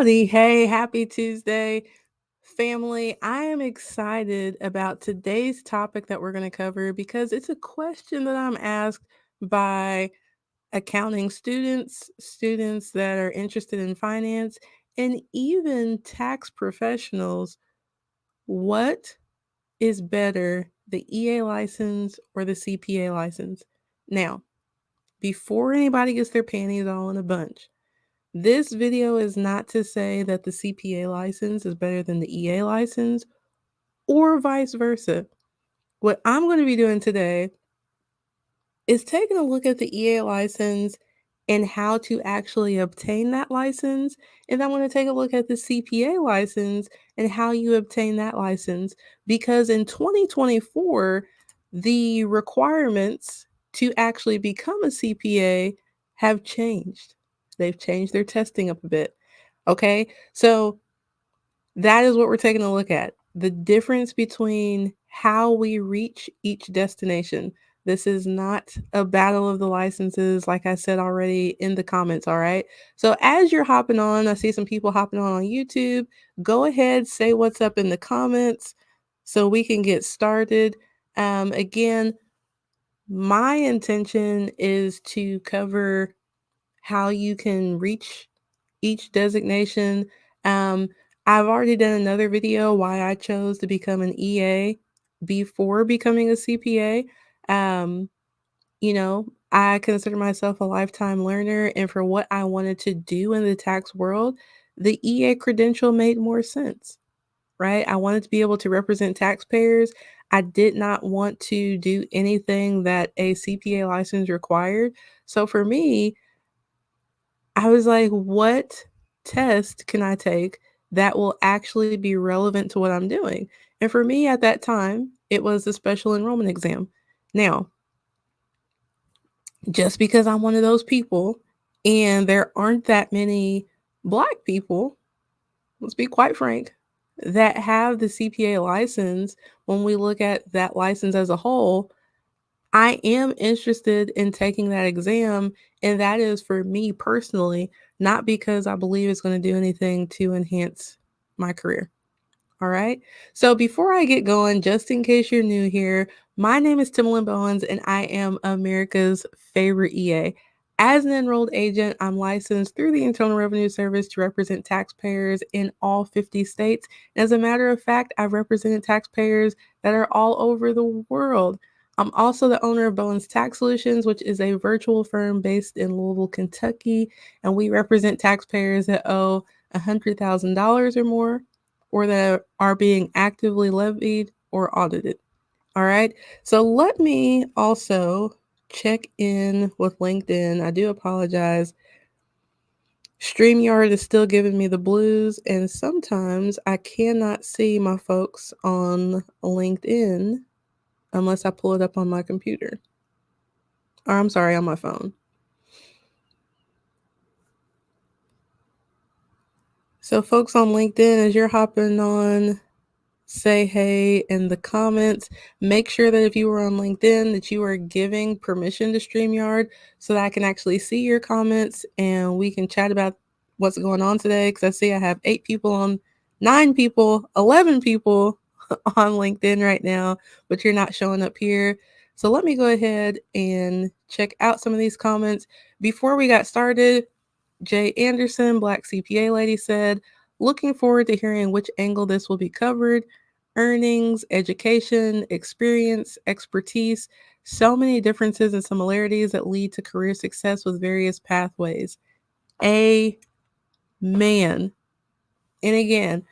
Howdy, hey, happy Tuesday, family. I am excited about today's topic that we're going to cover because it's a question that I'm asked by accounting students, students that are interested in finance, and even tax professionals. What is better, the EA license or the CPA license? Now, before anybody gets their panties all in a bunch, this video is not to say that the CPA license is better than the EA license or vice versa. What I'm going to be doing today is taking a look at the EA license and how to actually obtain that license. And I'm going to take a look at the CPA license and how you obtain that license. Because in 2024, the requirements to actually become a CPA have changed. They've changed their testing up a bit. Okay. So that is what we're taking a look at. The difference between how we reach each destination. This is not a battle of the licenses, like I said already in the comments, all right? So as you're hopping on, I see some people hopping on YouTube. Go ahead, say what's up in the comments so we can get started. Again, my intention is to cover how you can reach each designation. Um, I've already done another video why I chose to become an EA before becoming a CPA. Um, I consider myself a lifetime learner, and for what I wanted to do in the tax world, the EA credential made more sense, right? I wanted to be able to represent taxpayers. I did not want to do anything that a CPA license required. So for me, I was like, what test can I take that will actually be relevant to what I'm doing? And for me at that time, it was the special enrollment exam. Now, just because I'm one of those people and there aren't that many Black people, let's be quite frank, that have the CPA license, when we look at that license as a whole, I am interested in taking that exam, and that is for me personally, not because I believe it's going to do anything to enhance my career. All right. So before I get going, just in case you're new here, my name is Timalyn Bowens, and I am America's favorite EA. As an enrolled agent, I'm licensed through the Internal Revenue Service to represent taxpayers in all 50 states. As a matter of fact, I've represented taxpayers that are all over the world. I'm also the owner of Bowens Tax Solutions, which is a virtual firm based in Louisville, Kentucky, and we represent taxpayers that owe $100,000 or more, or that are being actively levied or audited. All right. So let me also check in with LinkedIn. I do apologize. StreamYard is still giving me the blues, and sometimes I cannot see my folks on LinkedIn unless I pull it up on my computer. Or I'm sorry, on my phone. So, folks on LinkedIn, as you're hopping on, say hey in the comments. Make sure that if you were on LinkedIn that you are giving permission to StreamYard so that I can actually see your comments and we can chat about what's going on today, because I see I have 8 people on, 9 people, 11 people on LinkedIn right now, but you're not showing up here. So let me go ahead and check out some of these comments. Before we got started, Jay Anderson, Black CPA Lady, said, looking forward to hearing which angle this will be covered. Earnings, education, experience, expertise, so many differences and similarities that lead to career success with various pathways. Amen. And again,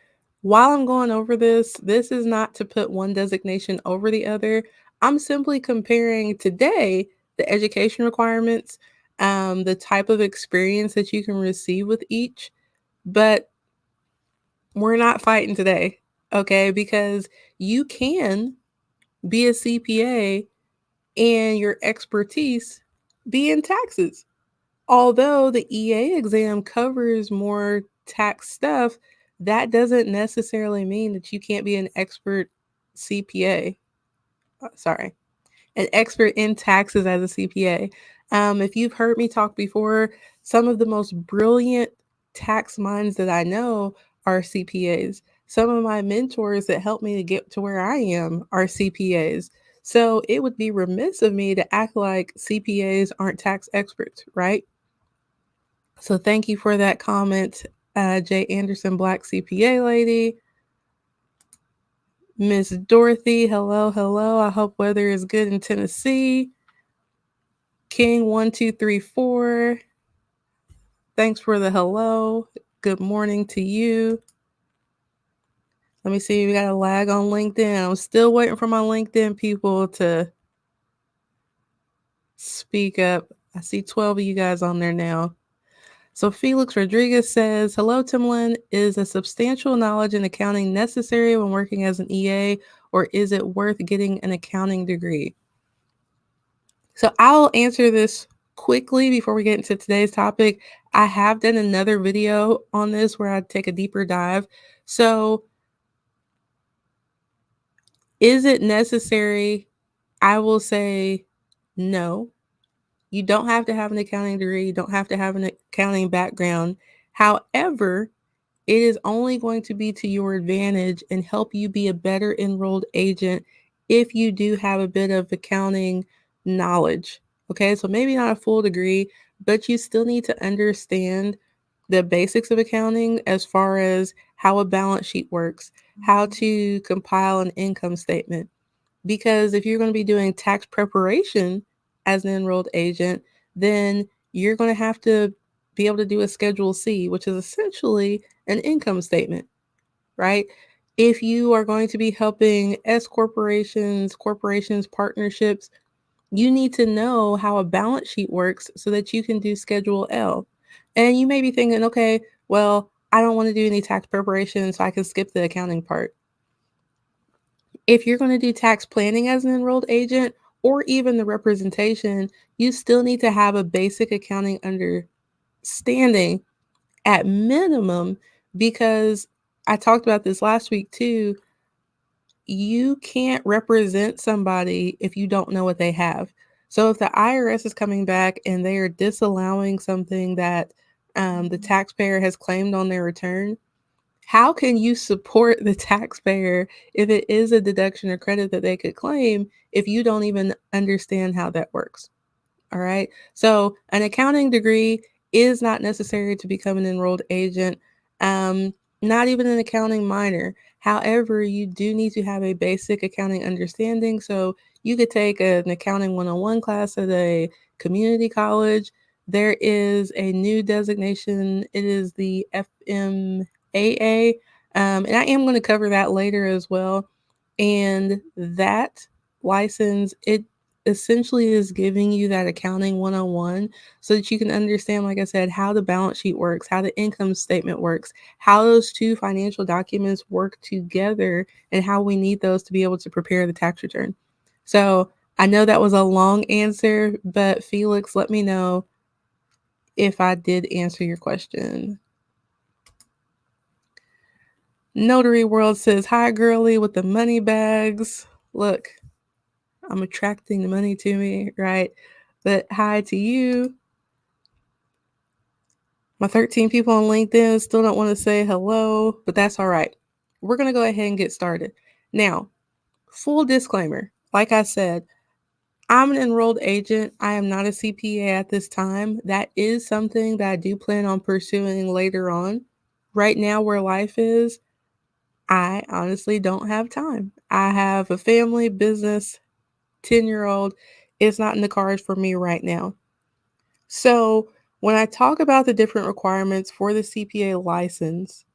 while I'm going over this, this is not to put one designation over the other. I'm simply comparing today the education requirements, the type of experience that you can receive with each, but we're not fighting today, okay? Because you can be a CPA and your expertise be in taxes. Although the EA exam covers more tax stuff, that doesn't necessarily mean that you can't be an expert CPA. Sorry, an expert in taxes as a CPA. If you've heard me talk before, some of the most brilliant tax minds that I know are CPAs. Some of my mentors that helped me to get to where I am are CPAs. So it would be remiss of me to act like CPAs aren't tax experts, right? So thank you for that comment, Jay Anderson, Black CPA lady. Miss Dorothy, hello, hello. I hope weather is good in Tennessee. King1234, thanks for the hello. Good morning to you. Let me see. We got a lag on LinkedIn. I'm still waiting for my LinkedIn people to speak up. I see 12 of you guys on there now. So Felix Rodriguez says, hello, Timalyn. Is a substantial knowledge in accounting necessary when working as an EA, or is it worth getting an accounting degree? So I'll answer this quickly before we get into today's topic. I have done another video on this where I take a deeper dive. So is it necessary? I will say no. You don't have to have an accounting degree. You don't have to have an accounting background. However, it is only going to be to your advantage and help you be a better enrolled agent if you do have a bit of accounting knowledge. Okay, so maybe not a full degree, but you still need to understand the basics of accounting as far as how a balance sheet works, how to compile an income statement. Because if you're going to be doing tax preparation as an enrolled agent, then you're going to have to be able to do a Schedule C, which is essentially an income statement, right? If you are going to be helping S corporations, corporations, partnerships, you need to know how a balance sheet works so that you can do Schedule L. And you may be thinking, okay, well, I don't want to do any tax preparation, so I can skip the accounting part. If you're going to do tax planning as an enrolled agent or even the representation, you still need to have a basic accounting understanding at minimum, because I talked about this last week too. You can't represent somebody if you don't know what they have. So if the IRS is coming back and they are disallowing something that the taxpayer has claimed on their return, how can you support the taxpayer if it is a deduction or credit that they could claim if you don't even understand how that works? All right. So an accounting degree is not necessary to become an enrolled agent, not even an accounting minor. However, you do need to have a basic accounting understanding. So you could take an accounting 101 class at a community college. There is a new designation. It is the FMAA. And I am going to cover that later as well. And that license, it essentially is giving you that accounting 101 so that you can understand, like I said, how the balance sheet works, how the income statement works, how those two financial documents work together, and how we need those to be able to prepare the tax return. So I know that was a long answer, but Felix, let me know if I did answer your question. Notary World says, hi, girly, with the money bags. Look, I'm attracting the money to me, right? But hi to you. My 13 people on LinkedIn still don't want to say hello, but that's all right. We're going to go ahead and get started. Now, full disclaimer, like I said, I'm an enrolled agent. I am not a CPA at this time. That is something that I do plan on pursuing later on. Right now, where life is, I honestly don't have time. I have a family, business, 10-year-old. It's not in the cards for me right now. So, when I talk about the different requirements for the CPA license,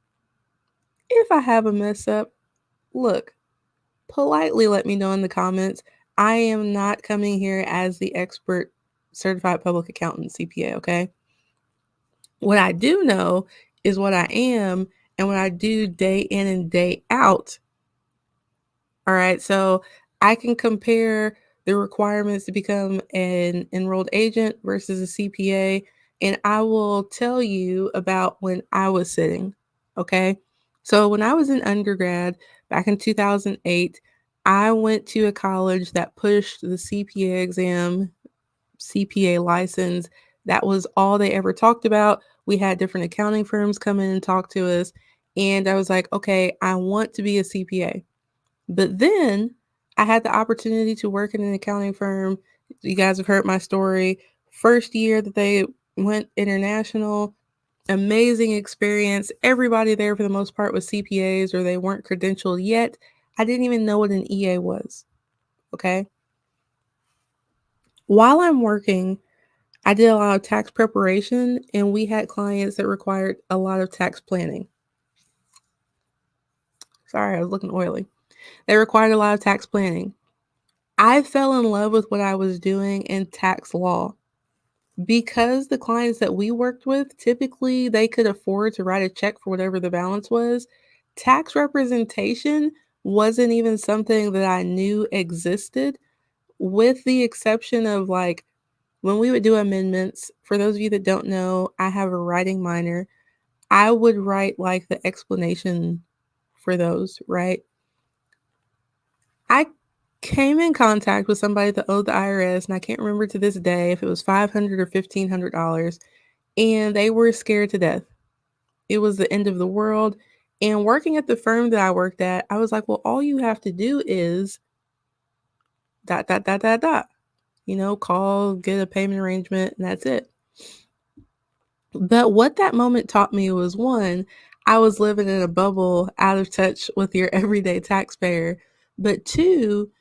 if I have a mess up, look, politely let me know in the comments. I am not coming here as the expert certified public accountant CPA, okay? What I do know is what I am and what I do day in and day out. All right, so I can compare the requirements to become an enrolled agent versus a CPA, and I will tell you about when I was sitting. Okay, so when I was in undergrad back in 2008, I went to a college that pushed the CPA exam, CPA license. That was all they ever talked about We had different accounting firms come in and talk to us. And I was like, okay, I want to be a CPA. But then I had the opportunity to work in an accounting firm. You guys have heard my story. First year that they went international, amazing experience. Everybody there for the most part was CPAs or they weren't credentialed yet. I didn't even know what an EA was. Okay. While I'm working, I did a lot of tax preparation and we had clients that required a lot of tax planning. Sorry, I was looking oily. They required a lot of tax planning. I fell in love with what I was doing in tax law because the clients that we worked with, typically they could afford to write a check for whatever the balance was. Tax representation wasn't even something that I knew existed, with the exception of like when we would do amendments. For those of you that don't know, I have a writing minor. I would write like the explanation for those, right? I came in contact with somebody that owed the IRS, and I can't remember to this day if it was $500 or $1,500, and they were scared to death. It was the end of the world. And working at the firm that I worked at, I was like, well, all you have to do is dot, dot, dot, dot, dot. Call, get a payment arrangement, and that's it. But what that moment taught me was one, I was living in a bubble out of touch with your everyday taxpayer. But two,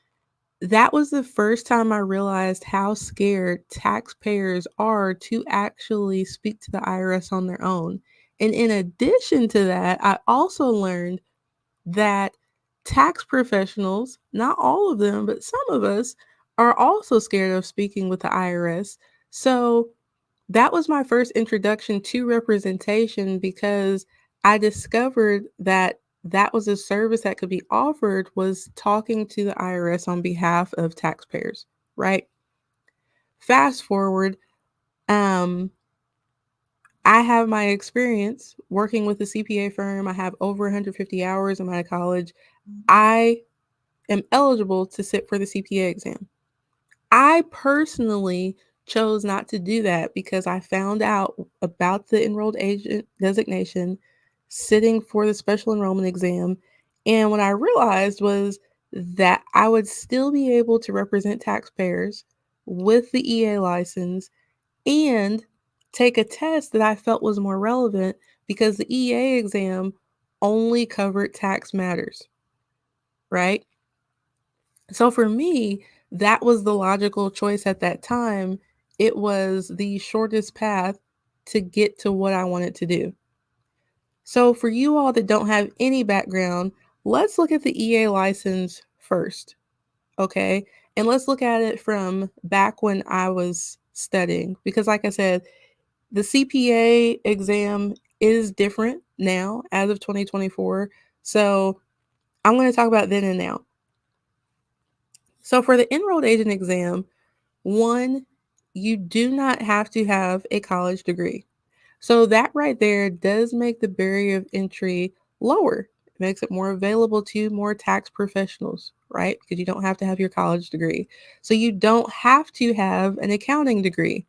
that was the first time I realized how scared taxpayers are to actually speak to the IRS on their own. And in addition to that, I also learned that tax professionals, not all of them, but some of us, are also scared of speaking with the IRS. So that was my first introduction to representation because I discovered that that was a service that could be offered, was talking to the IRS on behalf of taxpayers, right? Fast forward, um I have my experience working with a CPA firm. I have over 150 hours in my college. I am eligible to sit for the CPA exam. I personally chose not to do that because I found out about the enrolled agent designation sitting for the special enrollment exam. And what I realized was that I would still be able to represent taxpayers with the EA license and take a test that I felt was more relevant because the EA exam only covered tax matters, right? So for me, that was the logical choice at that time. It was the shortest path to get to what I wanted to do. So for you all that don't have any background, let's look at the EA license first, okay? And let's look at it from back when I was studying because like I said, the CPA exam is different now as of 2024. So I'm going to talk about then and now. So for the enrolled agent exam, one, you do not have to have a college degree. So that right there does make the barrier of entry lower. It makes it more available to more tax professionals, right? Because you don't have to have your college degree. So you don't have to have an accounting degree.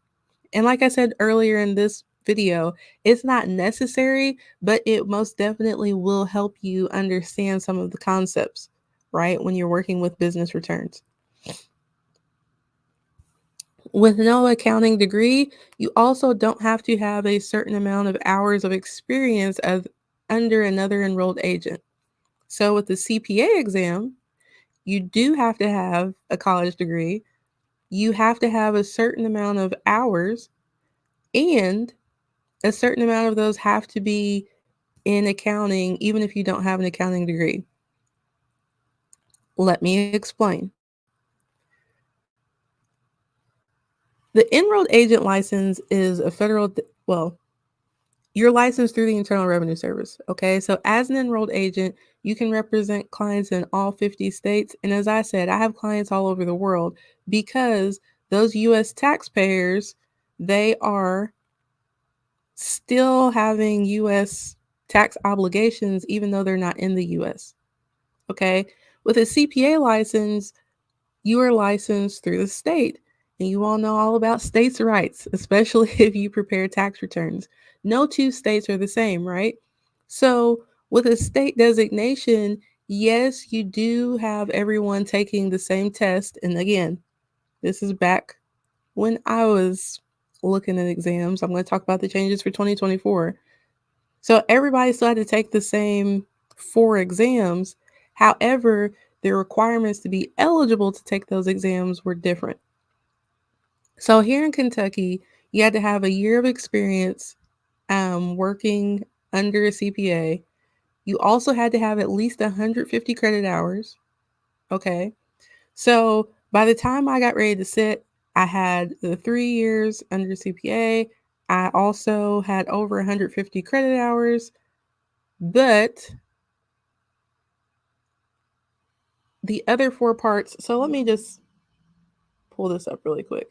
And like I said earlier in this video, it's not necessary, but it most definitely will help you understand some of the concepts, right? When you're working with business returns. With no accounting degree, you also don't have to have a certain amount of hours of experience as under another enrolled agent. So with the CPA exam, you do have to have a college degree. You have to have a certain amount of hours, and a certain amount of those have to be in accounting, even if you don't have an accounting degree. Let me explain. The enrolled agent license is a federal, well, you're licensed through the Internal Revenue Service. Okay. So, as an enrolled agent, you can represent clients in all 50 states. And as I said, I have clients all over the world because those US taxpayers, they are still having US tax obligations, even though they're not in the US. Okay. With a CPA license, you are licensed through the state. And you all know all about states' rights, especially if you prepare tax returns. No two states are the same, right? So, with a state designation, yes, you do have everyone taking the same test. And again, this is back when I was looking at exams. I'm going to talk about the changes for 2024. So, everybody still had to take the same four exams. However, the requirements to be eligible to take those exams were different. So here in Kentucky, you had to have a year of experience working under a CPA. You also had to have at least 150 credit hours. Okay. So by the time I got ready to sit, I had the 3 years under CPA. I also had over 150 credit hours. But the other four parts, so let me just pull this up really quick.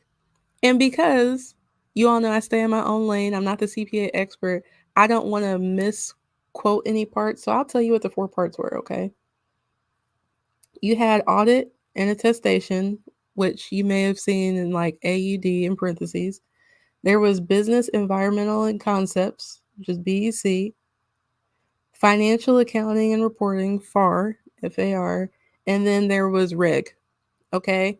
And because you all know I stay in my own lane, I'm not the CPA expert. I don't want to misquote any parts. So I'll tell you what the four parts were, okay? You had audit and attestation, which you may have seen in like AUD in parentheses. There was business, environmental, and concepts, which is BEC. Financial accounting and reporting, FAR, FAR. And then there was REG, okay?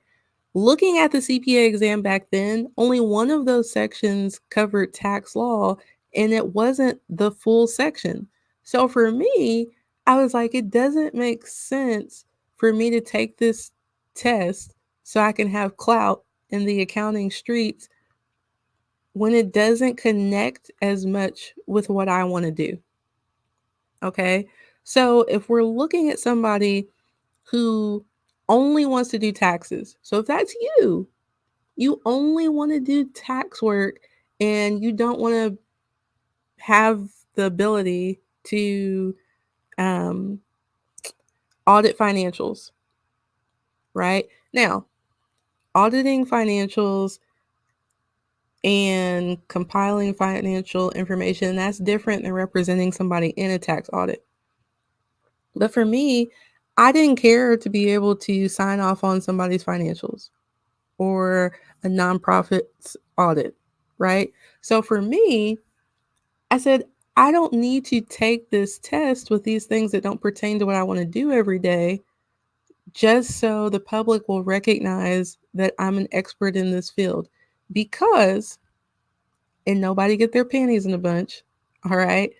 Looking at the CPA exam back then, only one of those sections covered tax law, and it wasn't the full section. So for me, I was like, it doesn't make sense for me to take this test so I can have clout in the accounting streets when it doesn't connect as much with what I want to do. Okay. So if we're looking at somebody who only wants to do taxes, so if that's you only want to do tax work and you don't want to have the ability to um, audit financials, right? Now, auditing financials and compiling financial information, that's different than representing somebody in a tax audit. But for me, I didn't care to be able to sign off on somebody's financials or a nonprofit's audit, right? So for me, I said, I don't need to take this test with these things that don't pertain to what I want to do every day, just so the public will recognize that I'm an expert in this field. Because, and nobody get their panties in a bunch, all right?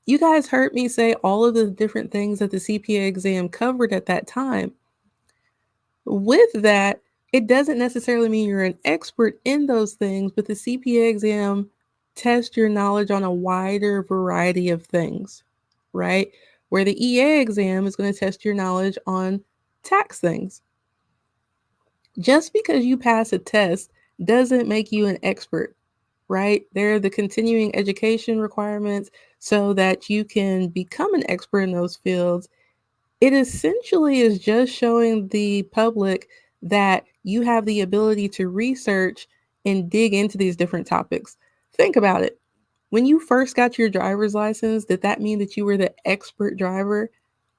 You guys heard me say all of the different things that the CPA exam covered at that time. With that, it doesn't necessarily mean you're an expert in those things, but the CPA exam tests your knowledge on a wider variety of things, right? Where the EA exam is going to test your knowledge on tax things. Just because you pass a test doesn't make you an expert, right? There are the continuing education requirements so that you can become an expert in those fields. It essentially is just showing the public that you have the ability to research and dig into these different topics. Think about it. When you first got your driver's license, did that mean that you were the expert driver?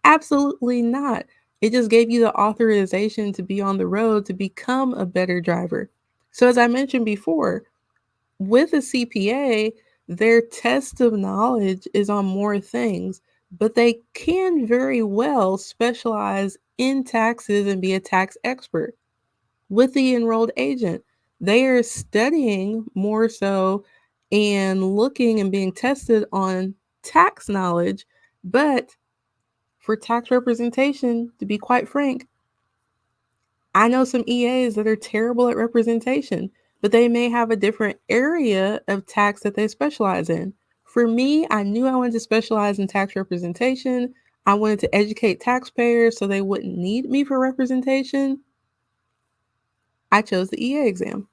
Absolutely not. It just gave you the authorization to be on the road to become a better driver. So, as I mentioned before, with a CPA, their test of knowledge is on more things, but they can very well specialize in taxes and be a tax expert. With the enrolled agent, they are studying more so and looking and being tested on tax knowledge, but for tax representation, to be quite frank, I know some EAs that are terrible at representation, but they may have a different area of tax that they specialize in. For me, I knew I wanted to specialize in tax representation. I wanted to educate taxpayers so they wouldn't need me for representation. I chose the EA exam.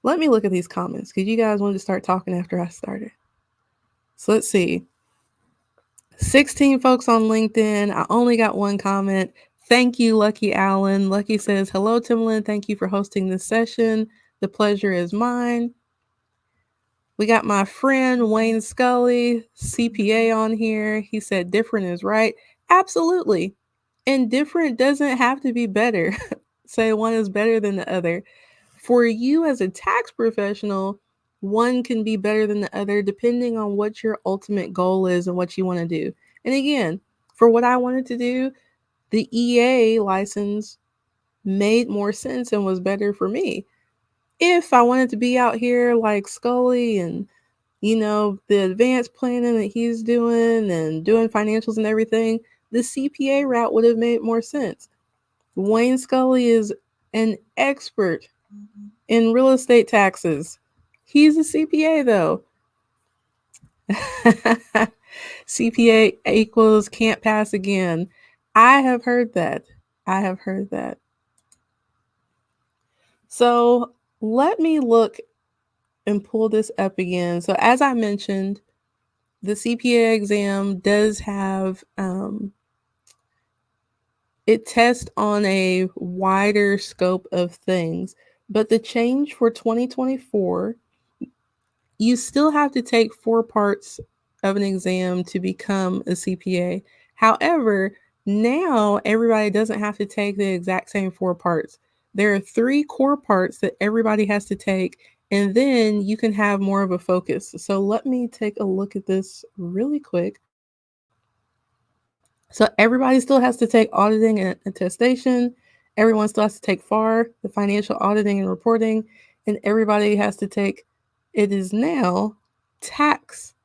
Let me look at these comments because you guys wanted to start talking after I started. So let's see. 16 folks on LinkedIn. I only got one comment. Thank you, Lucky Allen. Lucky says, hello, Timalyn. Thank you for hosting this session. The pleasure is mine. We got my friend Wayne Scully, CPA, on here. He said, different is right. Absolutely. And different doesn't have to be better. Say one is better than the other. For you as a tax professional, one can be better than the other depending on what your ultimate goal is and what you want to do. And again, for what I wanted to do, the EA license made more sense and was better for me. If I wanted to be out here like Scully and, the advanced planning that he's doing and doing financials and everything, the CPA route would have made more sense. Wayne Scully is an expert in real estate taxes. He's a CPA though. CPA equals can't pass again. I have heard that. I have heard that. So let me look and pull this up again. So, as I mentioned, the CPA exam does have it tests on a wider scope of things, but the change for 2024, you still have to take 4 parts of an exam to become a CPA. However, now everybody doesn't have to take the exact same 4 parts. There are 3 core parts that everybody has to take, and then you can have more of a focus. So let me take a look at this really quick. So everybody still has to take auditing and attestation. Everyone still has to take FAR, the financial auditing and reporting, and everybody has to take, it is now taxation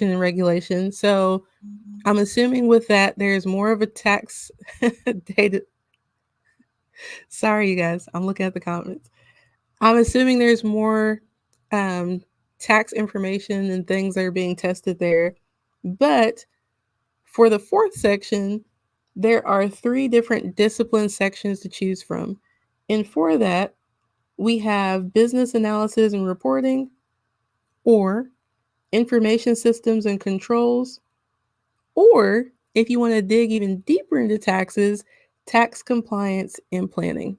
and regulation. So I'm assuming with that there's more of a tax data. Sorry, you guys. I'm looking at the comments. I'm assuming there's more um, tax information and things that are being tested there. But for the 4th section, there are 3 different discipline sections to choose from. And for that, we have business analysis and reporting, or information systems and controls, or if you want to dig even deeper into taxes, tax compliance and planning.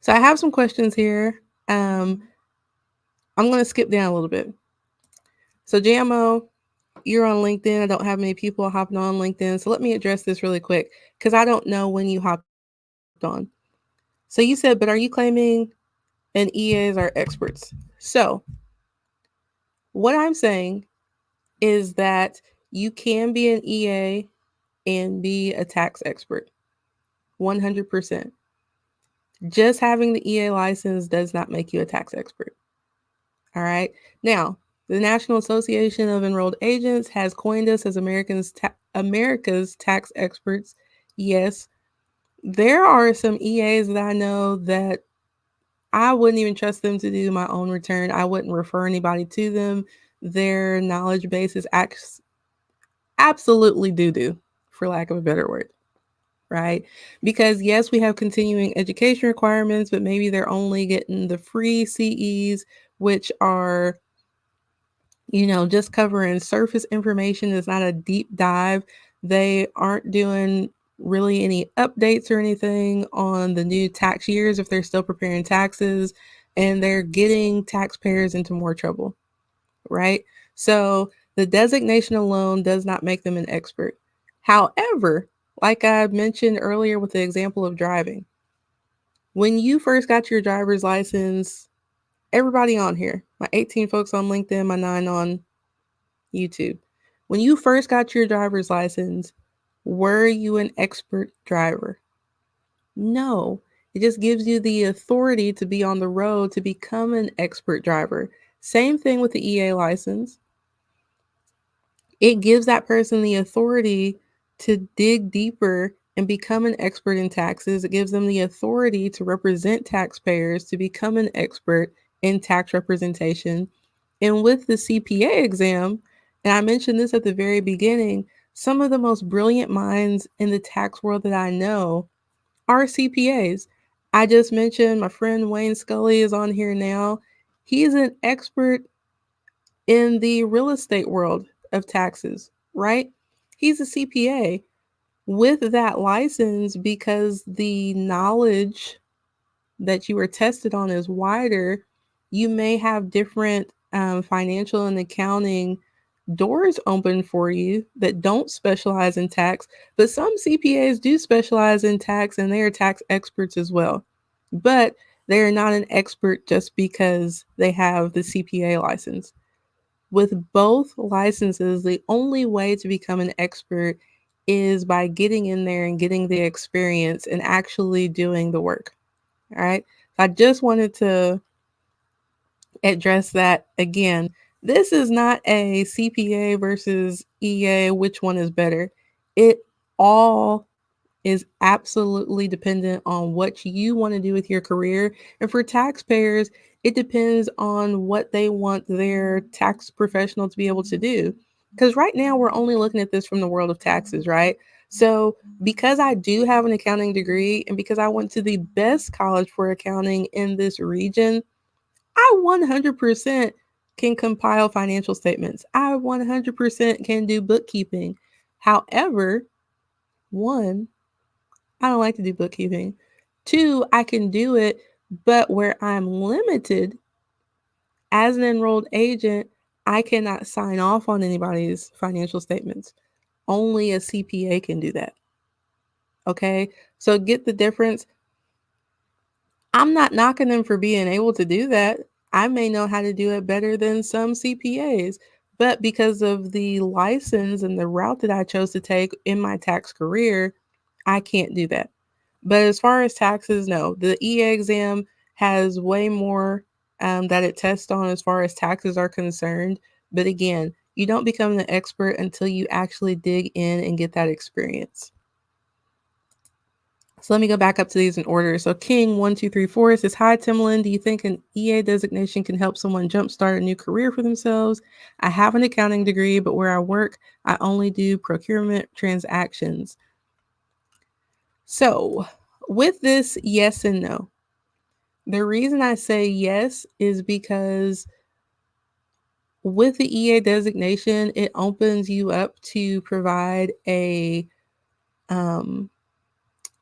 So I have some questions here. I'm going to skip down a little bit. So JMO, you're on LinkedIn. I don't have many people hopping on LinkedIn. So let me address this really quick because I don't know when you hopped on. So you said, but are you claiming and EAs are experts? So what I'm saying is that you can be an EA and be a tax expert 100%. Just having the EA license does not make you a tax expert. All right. Now, the National Association of Enrolled Agents has coined us as America's tax experts. Yes, there are some EAs that I know that I wouldn't even trust them to do my own return. I wouldn't refer anybody to them. Their knowledge base is absolutely doo-doo, for lack of a better word, right? Because yes, we have continuing education requirements, but maybe they're only getting the free CEs, which are, just covering surface information. It's not a deep dive. They aren't doing really any updates or anything on the new tax years if they're still preparing taxes, and they're getting taxpayers into more trouble, right? So the designation alone does not make them an expert. However, like I mentioned earlier with the example of driving, when you first got your driver's license, everybody on here, my 18 folks on LinkedIn, my 9 on YouTube, when you first got your driver's license, were you an expert driver? No. It just gives you the authority to be on the road to become an expert driver. Same thing with the EA license. It gives that person the authority to dig deeper and become an expert in taxes. It gives them the authority to represent taxpayers, to become an expert in tax representation. And with the CPA exam, and I mentioned this at the very beginning, some of the most brilliant minds in the tax world that I know are CPAs. I just mentioned my friend Wayne Scully is on here now. He's an expert in the real estate world of taxes, right? He's a CPA with that license because the knowledge that you were tested on is wider. You may have different financial and accounting doors open for you that don't specialize in tax, but some CPAs do specialize in tax and they are tax experts as well. But they are not an expert just because they have the CPA license. With both licenses, the only way to become an expert is by getting in there and getting the experience and actually doing the work. All right. I just wanted to address that again. This is not a CPA versus EA, which one is better. It all is absolutely dependent on what you want to do with your career. And for taxpayers, it depends on what they want their tax professional to be able to do. Because right now, we're only looking at this from the world of taxes, right? So, because I do have an accounting degree and because I went to the best college for accounting in this region, I 100% can compile financial statements. I 100% can do bookkeeping. However, one, I don't like to do bookkeeping. Two, I can do it, but where I'm limited as an enrolled agent, I cannot sign off on anybody's financial statements. Only a CPA can do that. Okay. So get the difference. I'm not knocking them for being able to do that. I may know how to do it better than some CPAs, but because of the license and the route that I chose to take in my tax career, I can't do that. But as far as taxes, no, the EA exam has way more that it tests on as far as taxes are concerned. But again, you don't become the expert until you actually dig in and get that experience. So let me go back up to these in order. So King1234 says, "Hi Timalyn, do you think an EA designation can help someone jumpstart a new career for themselves? I have an accounting degree, but where I work, I only do procurement transactions." So with this, yes and no. The reason I say yes is because with the EA designation, it opens you up to provide um,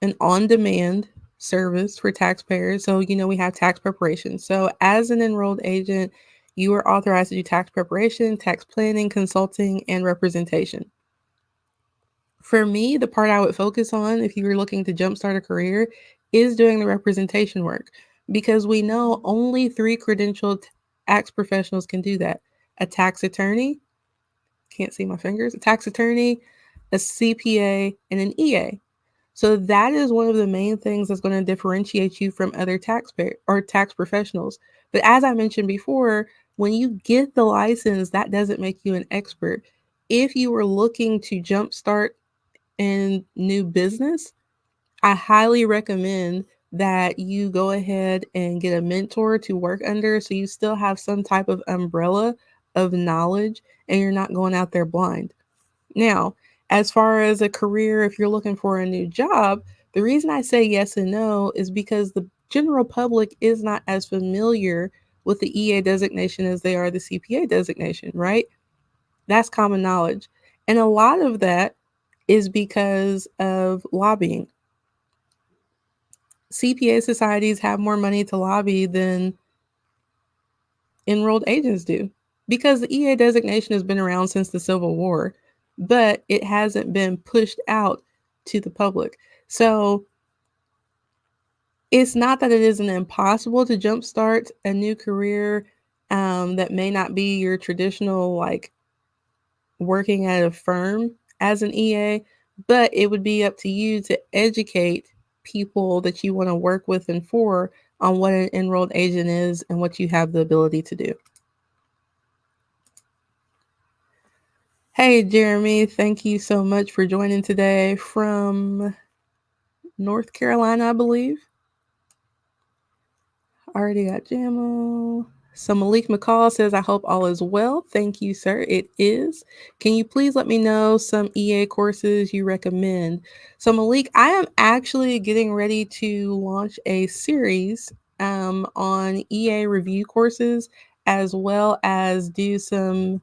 an on-demand service for taxpayers. So, we have tax preparation. So, as an enrolled agent, you are authorized to do tax preparation, tax planning, consulting, and representation. For me, the part I would focus on if you were looking to jumpstart a career is doing the representation work because we know only three credentialed tax professionals can do that: a tax attorney, can't see my fingers, a tax attorney, a CPA, and an EA. So that is one of the main things that's going to differentiate you from other taxpayer or tax professionals. But as I mentioned before, when you get the license, that doesn't make you an expert. If you were looking to jumpstart in new business, I highly recommend that you go ahead and get a mentor to work under so you still have some type of umbrella of knowledge and you're not going out there blind. Now, as far as a career, if you're looking for a new job, the reason I say yes and no is because the general public is not as familiar with the EA designation as they are the CPA designation, right? That's common knowledge. And a lot of that is because of lobbying. CPA societies have more money to lobby than enrolled agents do because the EA designation has been around since the Civil War, but it hasn't been pushed out to the public. So it's not that it isn't impossible to jumpstart a new career that may not be your traditional, like working at a firm as an EA, but it would be up to you to educate people that you want to work with and for on what an enrolled agent is and what you have the ability to do. Hey, Jeremy, thank you so much for joining today from North Carolina, I believe. Already got Jamo. So Malik McCall says, "I hope all is well." Thank you, sir. It is. Can you please let me know some EA courses you recommend? So Malik, I am actually getting ready to launch a series on EA review courses as well as do some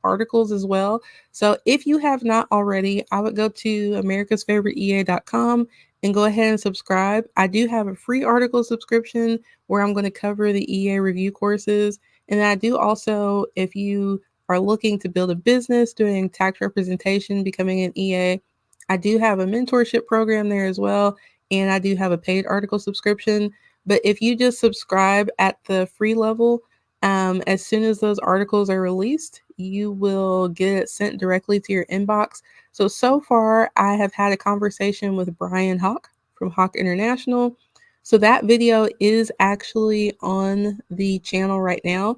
articles as well. So if you have not already, I would go to americasfavoriteea.com and go ahead and subscribe. I do have a free article subscription where I'm going to cover the EA review courses. And I do also, if you are looking to build a business doing tax representation, becoming an EA, I do have a mentorship program there as well. And I do have a paid article subscription. But if you just subscribe at the free level, as soon as those articles are released, you will get it sent directly to your inbox. So far, I have had a conversation with Brian Hawk from Hawk International. So that video is actually on the channel right now.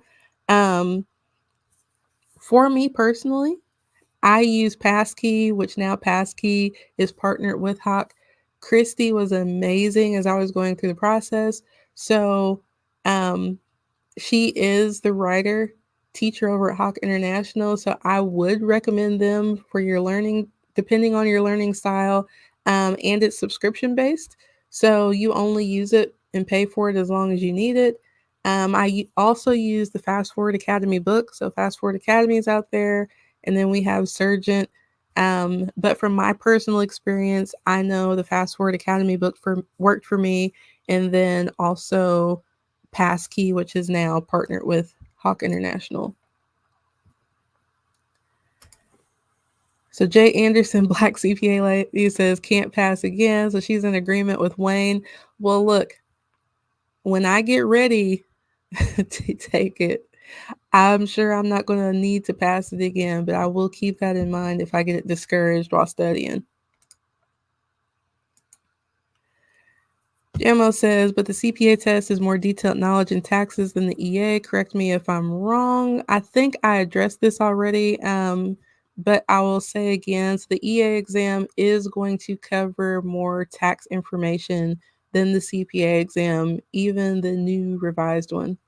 Um, for me personally, I use Passkey, which now Passkey is partnered with Hawk. Christy was amazing as I was going through the process. So, um, she is the writer teacher over at Hawk International. So I would recommend them for your learning, depending on your learning style. And it's subscription based. So you only use it and pay for it as long as you need it. Also use the Fast Forward Academy book. So Fast Forward Academy is out there. And then we have Surgent. But from my personal experience, I know the Fast Forward Academy book worked for me. And then also Passkey, which is now partnered with Hawk International. So Jay Anderson, Black CPA lady, says can't pass again. So she's in agreement with Wayne. Well, look, when I get ready to take it, I'm sure I'm not going to need to pass it again, but I will keep that in mind if I get discouraged while studying. Jamo says, but the CPA test is more detailed knowledge in taxes than the EA. Correct me if I'm wrong. I think I addressed this already, but I will say again, so the EA exam is going to cover more tax information than the CPA exam, even the new revised one.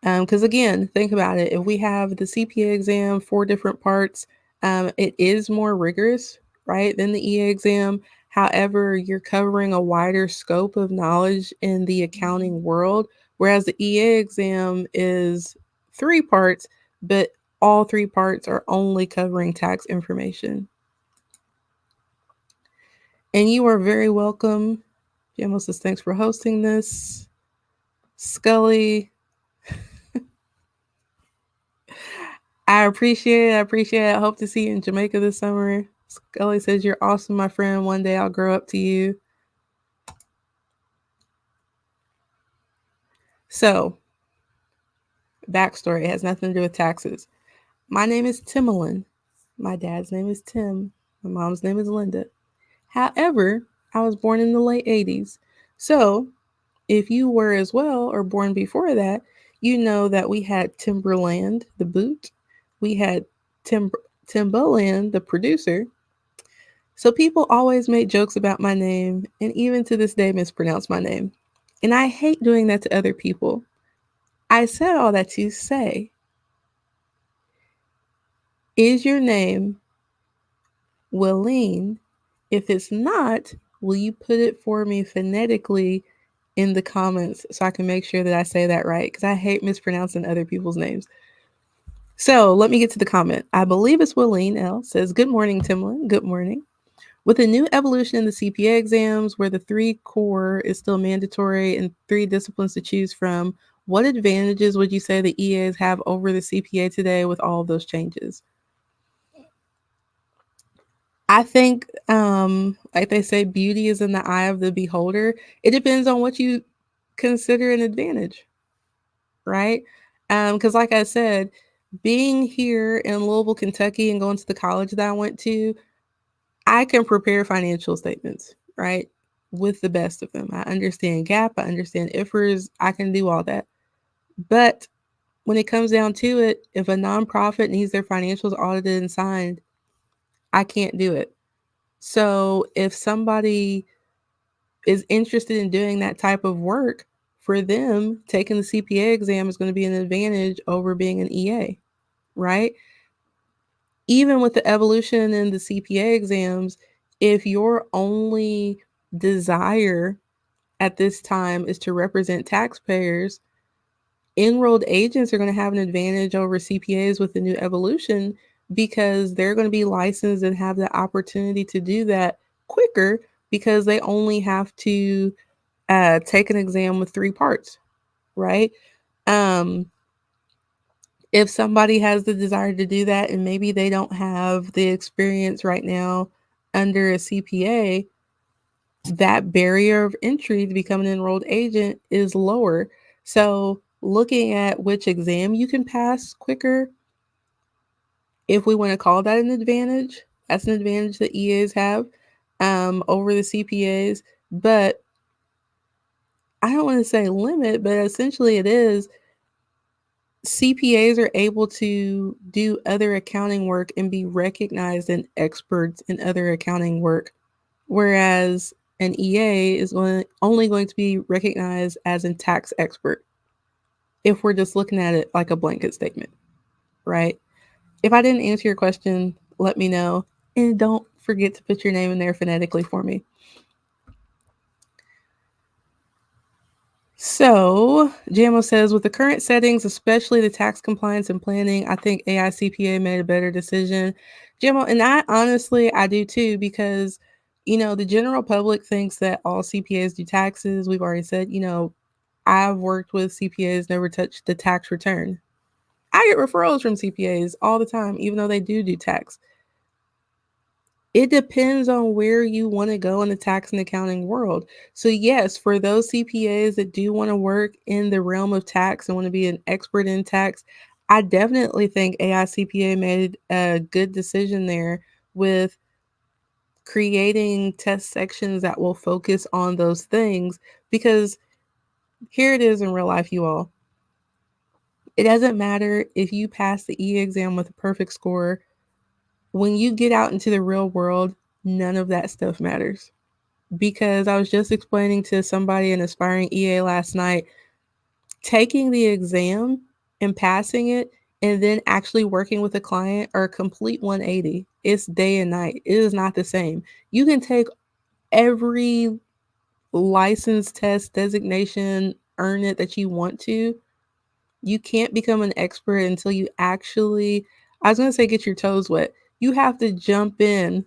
Because again, think about it. If we have the CPA exam, 4 different parts, it is more rigorous, right, than the EA exam. However, you're covering a wider scope of knowledge in the accounting world, whereas the EA exam is 3 parts, but all 3 parts are only covering tax information. And you are very welcome. Jamo says, thanks for hosting this. Scully, I appreciate it. I appreciate it. I hope to see you in Jamaica this summer. Scully says, you're awesome, my friend. One day I'll grow up to you. So, backstory, it has nothing to do with taxes. My name is Timalyn. My dad's name is Tim. My mom's name is Linda. However, I was born in the late 80s. So, if you were as well or born before that, you know that we had Timberland, the boot. We had Timbaland, the producer. So people always make jokes about my name and even to this day mispronounce my name. And I hate doing that to other people. I said all that to say, is your name Willeen? If it's not, will you put it for me phonetically in the comments so I can make sure that I say that right? Because I hate mispronouncing other people's names. So let me get to the comment. I believe it's Willeen L. Says, good morning, Timlin. Good morning. With a new evolution in the CPA exams, where the 3 core is still mandatory and 3 disciplines to choose from, what advantages would you say the EAs have over the CPA today with all of those changes? I think, like they say, beauty is in the eye of the beholder. It depends on what you consider an advantage, right? Because like I said, being here in Louisville, Kentucky, and going to the college that I went to, I can prepare financial statements, right? With the best of them. I understand GAAP, I understand IFRS, I can do all that. But when it comes down to it, if a nonprofit needs their financials audited and signed, I can't do it. So if somebody is interested in doing that type of work, for them, taking the CPA exam is going to be an advantage over being an EA, right? Even with the evolution in the CPA exams, if your only desire at this time is to represent taxpayers, enrolled agents are going to have an advantage over CPAs with the new evolution because they're going to be licensed and have the opportunity to do that quicker because they only have to take an exam with 3 parts, right? Um, If somebody has the desire to do that and maybe they don't have the experience right now under a CPA, that barrier of entry to become an enrolled agent is lower. So, looking at which exam you can pass quicker, if we want to call that an advantage, that's an advantage that EAs have over the CPAs. But I don't want to say limit, but essentially it is. CPAs are able to do other accounting work and be recognized and experts in other accounting work, whereas an EA is only going to be recognized as a tax expert if we're just looking at it like a blanket statement, right? If I didn't answer your question, let me know. And don't forget to put your name in there phonetically for me. So, Jamo says, with the current settings, especially the tax compliance and planning, I think AICPA made a better decision. Jamo, and I honestly, I do too, because, the general public thinks that all CPAs do taxes. We've already said, I've worked with CPAs, never touched the tax return. I get referrals from CPAs all the time, even though they do tax. It depends on where you want to go in the tax and accounting world. So, yes, for those CPAs that do want to work in the realm of tax and want to be an expert in tax, I definitely think AICPA made a good decision there with creating test sections that will focus on those things, because here it is in real life, you all. It doesn't matter if you pass the E exam with a perfect score. When you get out into the real world, none of that stuff matters. Because I was just explaining to somebody, an aspiring EA last night, taking the exam and passing it and then actually working with a client are a complete 180. It's day and night. It is not the same. You can take every license test designation, earn it that you want to. You can't become an expert until you actually, I was going to say, get your toes wet. You have to jump in,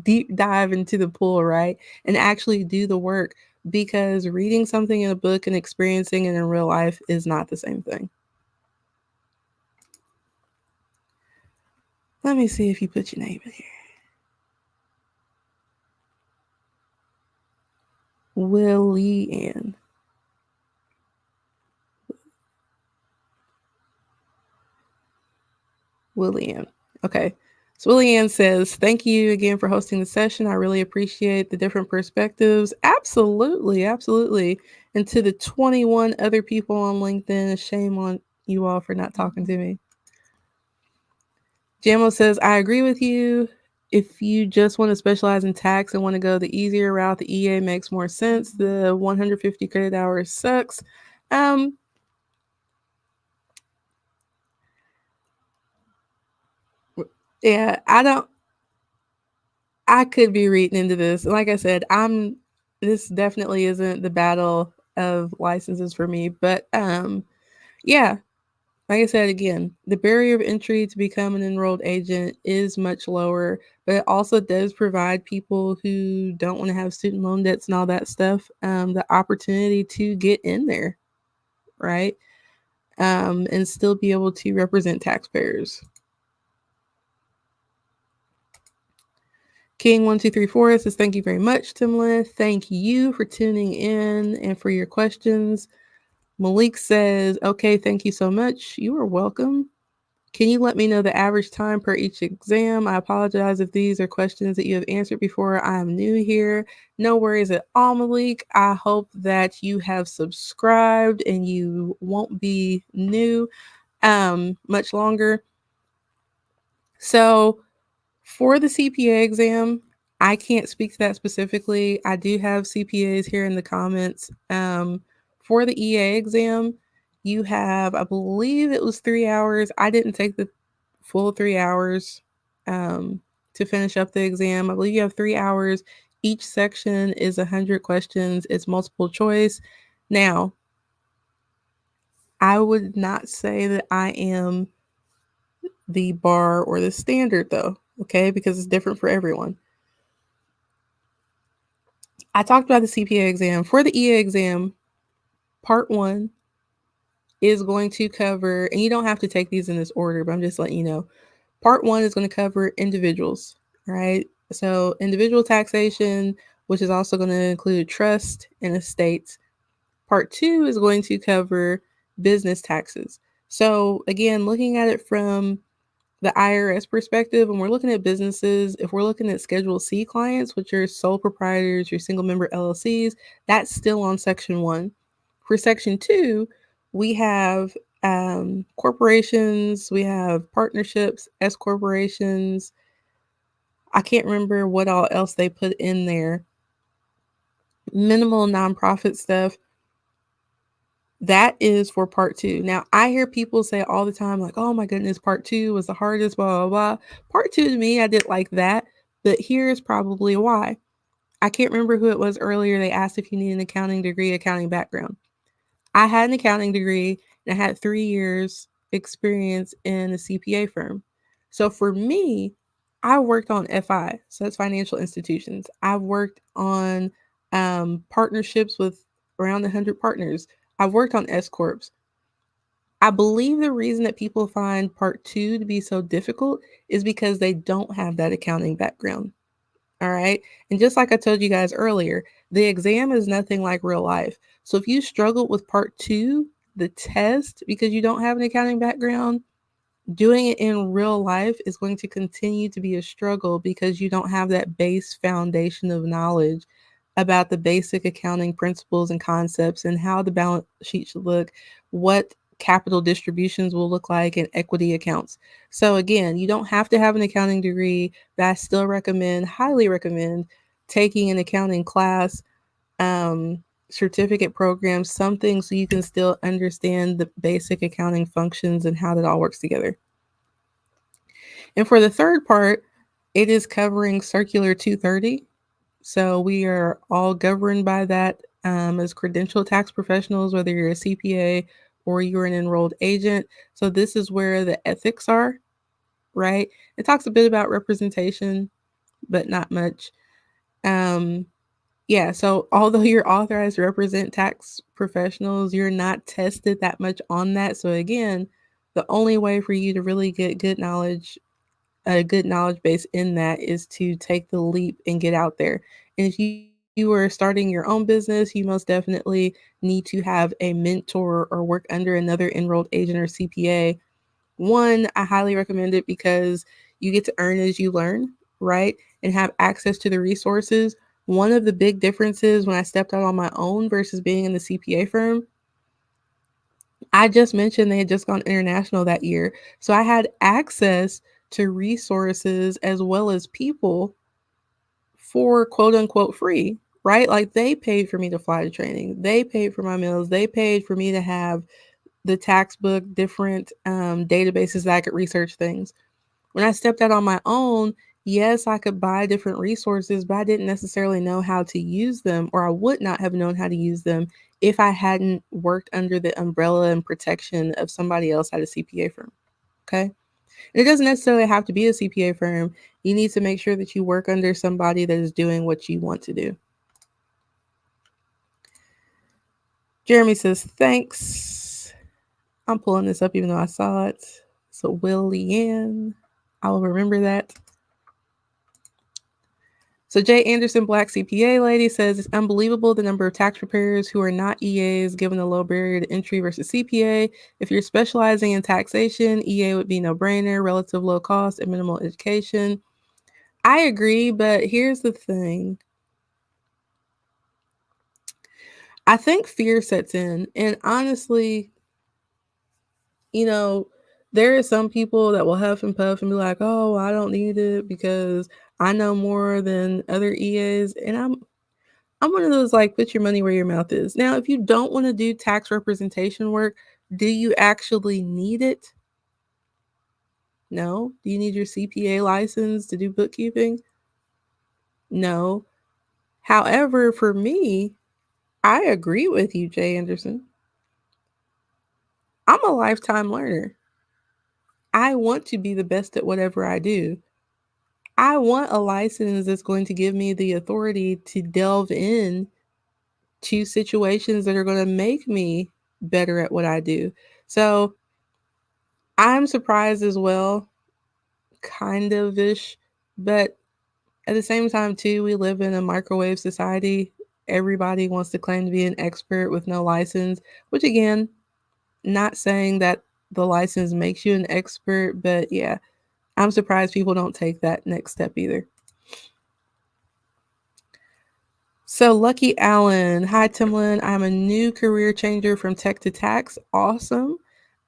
deep dive into the pool, right? And actually do the work, because reading something in a book and experiencing it in real life is not the same thing. Let me see if you put your name in here. Willie Ann. Willie Ann. Okay. So Willie Ann says, thank you again for hosting the session. I really appreciate the different perspectives. Absolutely. Absolutely. And to the 21 other people on LinkedIn, shame on you all for not talking to me. Jamo says, I agree with you. If you just want to specialize in tax and want to go the easier route, the EA makes more sense. The 150 credit hours sucks. Yeah, I could be reading into this. Like I said, this definitely isn't the battle of licenses for me, but yeah, like I said again, the barrier of entry to become an enrolled agent is much lower, but it also does provide people who don't want to have student loan debts and all that stuff the opportunity to get in there, right? And still be able to represent taxpayers. King1234 says, thank you very much, Timalyn. Thank you for tuning in and for your questions. Malik says, okay, thank you so much. You are welcome. Can you let me know the average time per each exam? I apologize if these are questions that you have answered before. I am new here. No worries at all, Malik. I hope that you have subscribed and you won't be new much longer. So, for the CPA exam, I can't speak to that specifically. I do have CPAs here in the comments. For the EA exam, you have, I believe it was 3 hours. I didn't take the full 3 hours to finish up the exam. I believe you have 3 hours. Each section is 100 questions. It's multiple choice. Now, I would not say that I am the bar or the standard though, okay? Because it's different for everyone. I talked about the CPA exam. For the EA exam, part one, is going to cover, and you don't have to take these in this order, but I'm just letting you know. Part one is going to cover individuals, right? So, individual taxation, which is also going to include trust and estates. Part two is going to cover business taxes. So, again, looking at it from the IRS perspective, when we're looking at businesses, if we're looking at Schedule C clients, which are sole proprietors, your single member LLCs, that's still on Section 1. For Section 2, we have corporations, we have partnerships, S corporations. I can't remember what all else they put in there. Minimal nonprofit stuff. That is for part two. Now, I hear people say all the time, like, oh my goodness, part two was the hardest, blah, blah, blah. Part two to me, I didn't like that. But here's probably why. I can't remember who it was earlier. They asked if you need an accounting degree, accounting background. I had an accounting degree and I had 3 years experience in a CPA firm. So for me, I worked on FI, so that's financial institutions. I've worked on partnerships with around 100 partners. I've worked on S corps. I believe the reason that people find part two to be so difficult is because they don't have that accounting background. All right. And just like I told you guys earlier, the exam is nothing like real life. So if you struggled with part two, the test, because you don't have an accounting background, doing it in real life is going to continue to be a struggle because you don't have that base foundation of knowledge about the basic accounting principles and concepts and how the balance sheet should look, what capital distributions will look like, and equity accounts. So, again, you don't have to have an accounting degree, but I still recommend, highly recommend, taking an accounting class, certificate program, something so you can still understand the basic accounting functions and how that all works together. And for the third part, it is covering Circular 230. So we are all governed by that as credentialed tax professionals, whether you're a CPA or you're an enrolled agent. So this is where the ethics are, right? It talks a bit about representation, but not much. Um, yeah, so although you're authorized to represent tax professionals, you're not tested that much on that. So again, the only way for you to really get good knowledge, a good knowledge base in that, is to take the leap and get out there. And if you are starting your own business, you most definitely need to have a mentor or work under another enrolled agent or CPA. One, I highly recommend it because you get to earn as you learn, right? And have access to the resources. One of the big differences when I stepped out on my own versus being in the CPA firm, I just mentioned they had just gone international that year. So I had access to resources as well as people for quote unquote free, right? Like they paid for me to fly to training, they paid for my meals, they paid for me to have the tax book, different databases that I could research things. When I stepped out on my own, yes, I could buy different resources, but I didn't necessarily know how to use them, or I would not have known how to use them if I hadn't worked under the umbrella and protection of somebody else at a CPA firm. Okay. And it doesn't necessarily have to be a CPA firm. You need to make sure that you work under somebody that is doing what you want to do. Jeremy says, thanks. I'm pulling this up even though I saw it. So, Will Leanne, I will remember that. So Jay Anderson, Black CPA lady, says it's unbelievable the number of tax preparers who are not EAs given the low barrier to entry versus CPA. If you're specializing in taxation, EA would be no brainer, relative low cost and minimal education. I agree, but here's the thing. I think fear sets in, and honestly, you know, there are some people that will huff and puff and be like, "Oh, I don't need it because I know more than other EAs," and I'm one of those, like, put your money where your mouth is. Now, if you don't want to do tax representation work, do you actually need it? No. Do you need your CPA license to do bookkeeping? No. However, for me, I agree with you, Jay Anderson. I'm a lifetime learner. I want to be the best at whatever I do. I want a license that's going to give me the authority to delve in to situations that are going to make me better at what I do. So I'm surprised as well, kind of ish, but at the same time, too, we live in a microwave society. Everybody wants to claim to be an expert with no license, which again, not saying that the license makes you an expert, but yeah, I'm surprised people don't take that next step either. So, Lucky Allen, hi Timlin. I'm a new career changer from tech to tax. Awesome.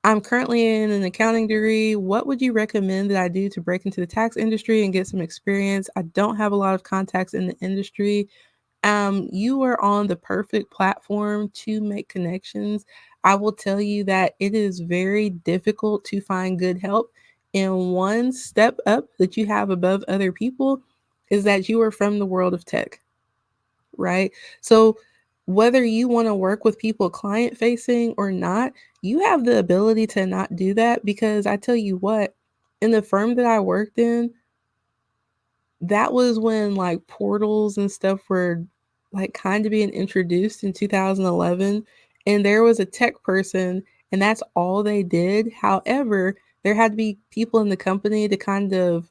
I'm currently in an accounting degree. What would you recommend that I do to break into the tax industry and get some experience? I don't have a lot of contacts in the industry. You are on the perfect platform to make connections. I will tell you that it is very difficult to find good help. And one step up that you have above other people is that you are from the world of tech, right? So, whether you want to work with people client facing or not, you have the ability to not do that because I tell you what, in the firm that I worked in, that was when like portals and stuff were like kind of being introduced in 2011, and there was a tech person and that's all they did. However, there had to be people in the company to kind of,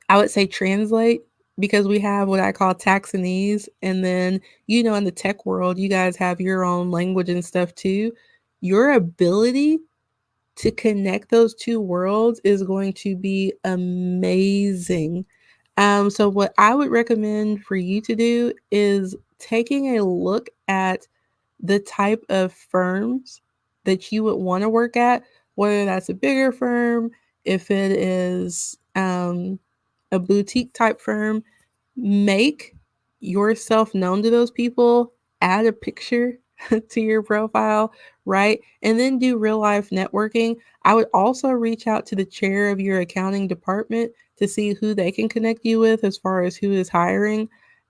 I would say, translate, because we have what I call taxonomies. And then, in the tech world, you guys have your own language and stuff too. Your ability to connect those two worlds is going to be amazing. So what I would recommend for you to do is taking a look at the type of firms that you would want to work at, whether that's a bigger firm, if it is a boutique type firm. Make yourself known to those people, add a picture to your profile, right? And then do real life networking. I would also reach out to the chair of your accounting department to see who they can connect you with as far as who is hiring.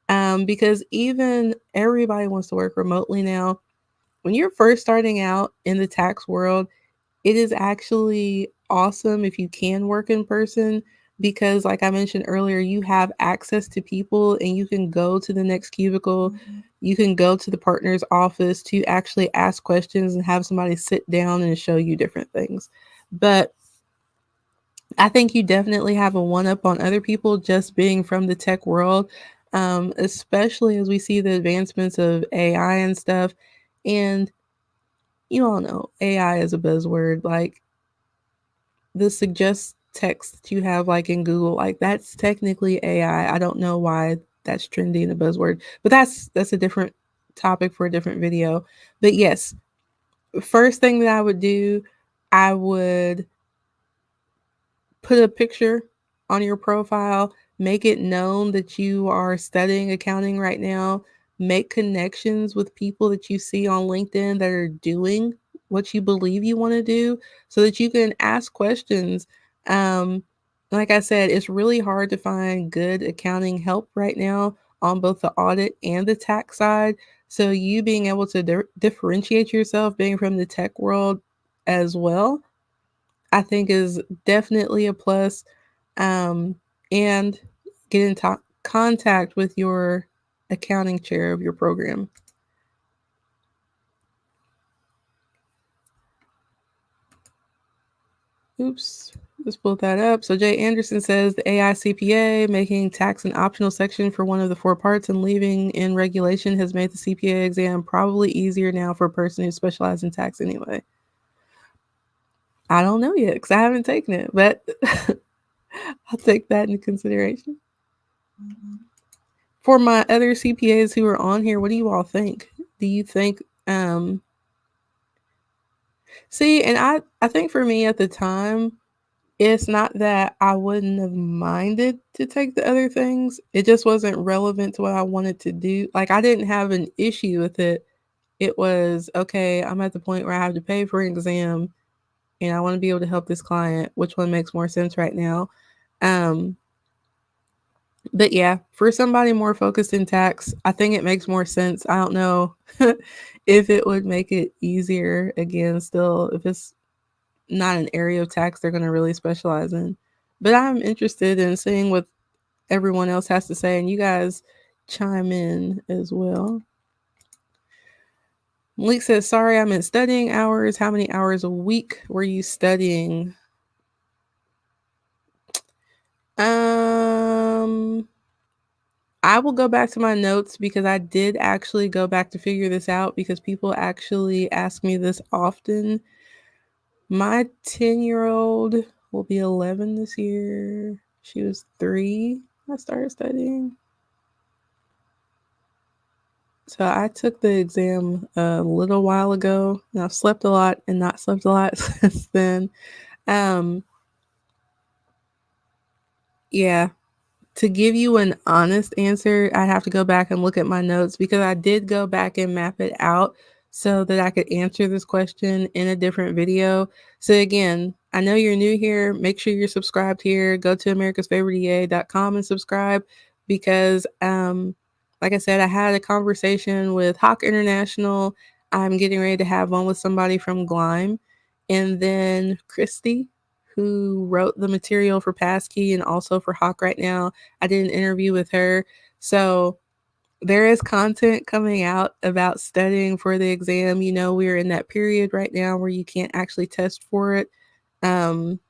Because even everybody wants to work remotely now. When you're first starting out in the tax world, it is actually awesome if you can work in person because, like I mentioned earlier, you have access to people and you can go to the next cubicle. You can go to the partner's office to actually ask questions and have somebody sit down and show you different things. But I think you definitely have a one up on other people just being from the tech world, especially as we see the advancements of AI and stuff. And you all know AI is a buzzword. Like, the suggest text that you have like in Google, like that's technically AI. I don't know why that's trendy in a buzzword, but that's a different topic for a different video. But yes, first thing that I would do, I would put a picture on your profile, make it known that you are studying accounting right now, make connections with people that you see on LinkedIn that are doing what you believe you want to do so that you can ask questions. Um, like I said, it's really hard to find good accounting help right now on both the audit and the tax side. So, you being able to differentiate yourself, being from the tech world as well, I think is definitely a plus. And get in contact with your accounting chair of your program. Oops, let's pull that up. So Jay Anderson says the AI CPA making tax an optional section for one of the four parts and leaving in regulation has made the CPA exam probably easier now for a person who specializes in tax anyway. I don't know yet because I haven't taken it, but I'll take that into consideration. For my other CPAs who are on here, what do you all think? Do you think see, and I think for me at the time, it's not that I wouldn't have minded to take the other things. It just wasn't relevant to what I wanted to do. Like, I didn't have an issue with it. It was, okay, I'm at the point where I have to pay for an exam and I want to be able to help this client. Which one makes more sense right now? Um, but yeah, for somebody more focused in tax, I think it makes more sense. I don't know if it would make it easier again, still, if it's not an area of tax they're going to really specialize in. But I'm interested in seeing what everyone else has to say, and you guys chime in as well. Malik says, sorry, I meant studying hours. How many hours a week were you studying? Um, I will go back to my notes because I did actually go back to figure this out because people actually ask me this often. My 10-year-old will be 11 this year. She was 3. I started studying. So I took the exam a little while ago, and I've slept a lot and not slept a lot since then. Um, yeah, to give you an honest answer, I'd have to go back and look at my notes because I did go back and map it out so that I could answer this question in a different video. So again, I know you're new here. Make sure you're subscribed here. Go to americasfavoritea.com and subscribe because like I said, I had a conversation with Hawk International. I'm getting ready to have one with somebody from Glime. And then Christy, who wrote the material for Passkey and also for Hawk right now. I did an interview with her. So there is content coming out about studying for the exam. You know, we're in that period right now where you can't actually test for it. Um,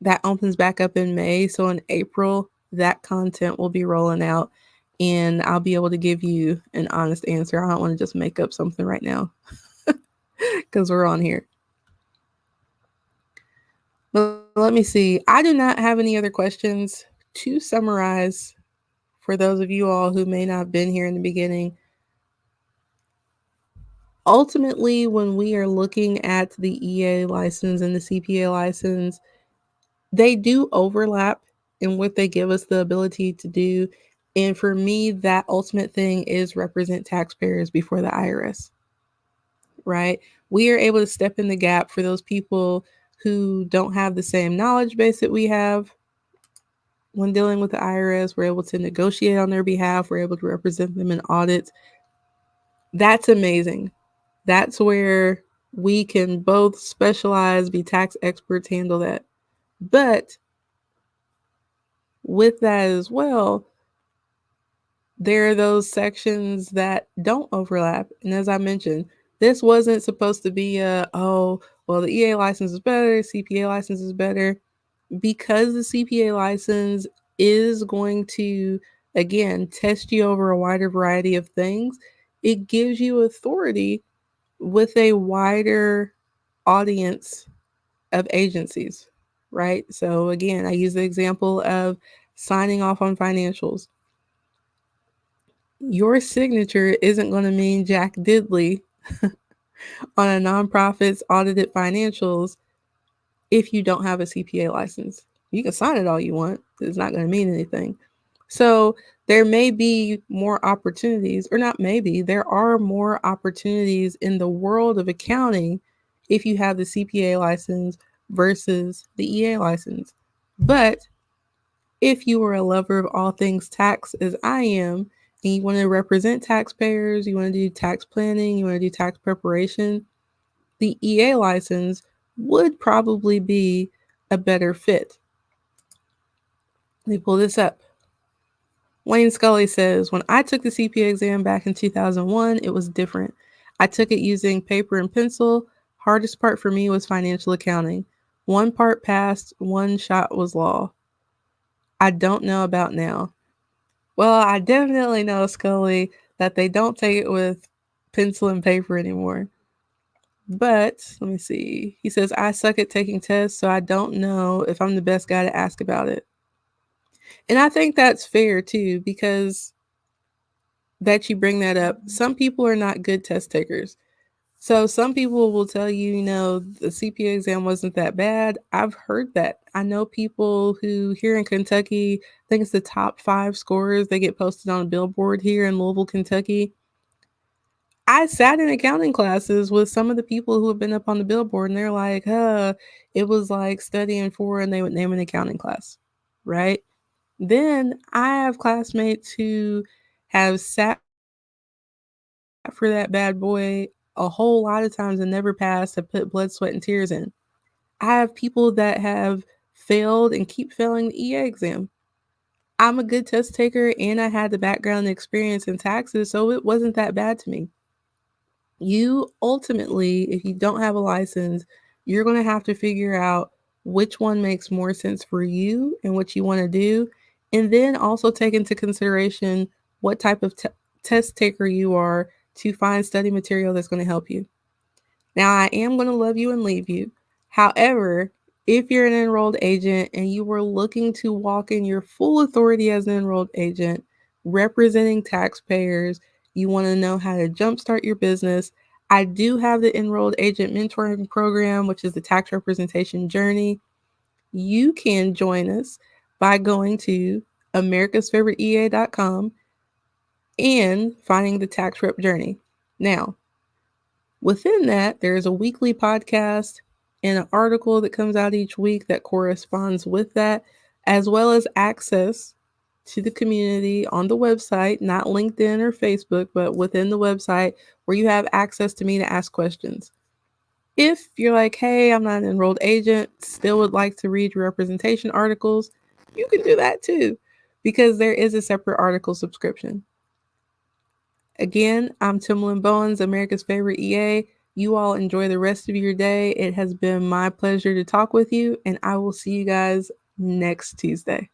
that opens back up in May. So in April, that content will be rolling out and I'll be able to give you an honest answer. I don't want to just make up something right now because we're on here. But let me see. I do not have any other questions. To summarize, for those of you all who may not have been here in the beginning, ultimately, when we are looking at the EA license and the CPA license, they do overlap in what they give us the ability to do. And for me, that ultimate thing is represent taxpayers before the IRS, right? We are able to step in the gap for those people who don't have the same knowledge base that we have when dealing with the IRS. We're able to negotiate on their behalf. We're able to represent them in audits. That's amazing. That's where we can both specialize, be tax experts, handle that. But with that as well, there are those sections that don't overlap. And as I mentioned, this wasn't supposed to be oh, well, the EA license is better, CPA license is better. Because the CPA license is going to, again, test you over a wider variety of things, it gives you authority with a wider audience of agencies, right? So again, I use the example of signing off on financials. Your signature isn't going to mean Jack Diddley on a nonprofit's audited financials if you don't have a CPA license. You can sign it all you want, it's not going to mean anything. So there may be more opportunities, or not maybe, there are more opportunities in the world of accounting if you have the CPA license versus the EA license. But if you are a lover of all things tax, as I am, and you want to represent taxpayers, you want to do tax planning, you want to do tax preparation, the EA license would probably be a better fit. Let me pull this up. Wayne Scully says, when I took the CPA exam back in 2001, it was different. I took it using paper and pencil. Hardest part for me was financial accounting. One part passed, one shot was law. I don't know about now. Well, I definitely know, Scully, that they don't take it with pencil and paper anymore. But let me see. He says, I suck at taking tests, so I don't know if I'm the best guy to ask about it. And I think that's fair too, because that you bring that up. Some people are not good test takers. So some people will tell you, you know, the CPA exam wasn't that bad. I've heard that. I know people who here in Kentucky, I think it's the top 5 scorers. They get posted on a billboard here in Louisville, Kentucky. I sat in accounting classes with some of the people who have been up on the billboard, and they're like, it was like studying for, and they would name an accounting class, right? Then I have classmates who have sat for that bad boy a whole lot of times and never passed, have put blood, sweat, and tears in. I have people that have failed and keep failing the EA exam. I'm a good test taker and I had the background and experience in taxes, so it wasn't that bad to me. You ultimately, if you don't have a license, you're going to have to figure out which one makes more sense for you and what you want to do. And then also take into consideration what type of test taker you are to find study material that's going to help you. Now, I am going to love you and leave you. However, if you're an enrolled agent and you were looking to walk in your full authority as an enrolled agent, representing taxpayers, you want to know how to jumpstart your business, I do have the Enrolled Agent Mentoring Program, which is the tax representation journey. You can join us by going to americasfavoriteea.com and finding the tax rep journey. Now, within that, there's a weekly podcast and an article that comes out each week that corresponds with that, as well as access to the community on the website, not LinkedIn or Facebook, but within the website where you have access to me to ask questions. If you're like, hey, I'm not an enrolled agent, still would like to read your representation articles, you can do that too, because there is a separate article subscription. Again, I'm Timalyn Bowens, America's favorite EA. You all enjoy the rest of your day. It has been my pleasure to talk with you, and I will see you guys next Tuesday.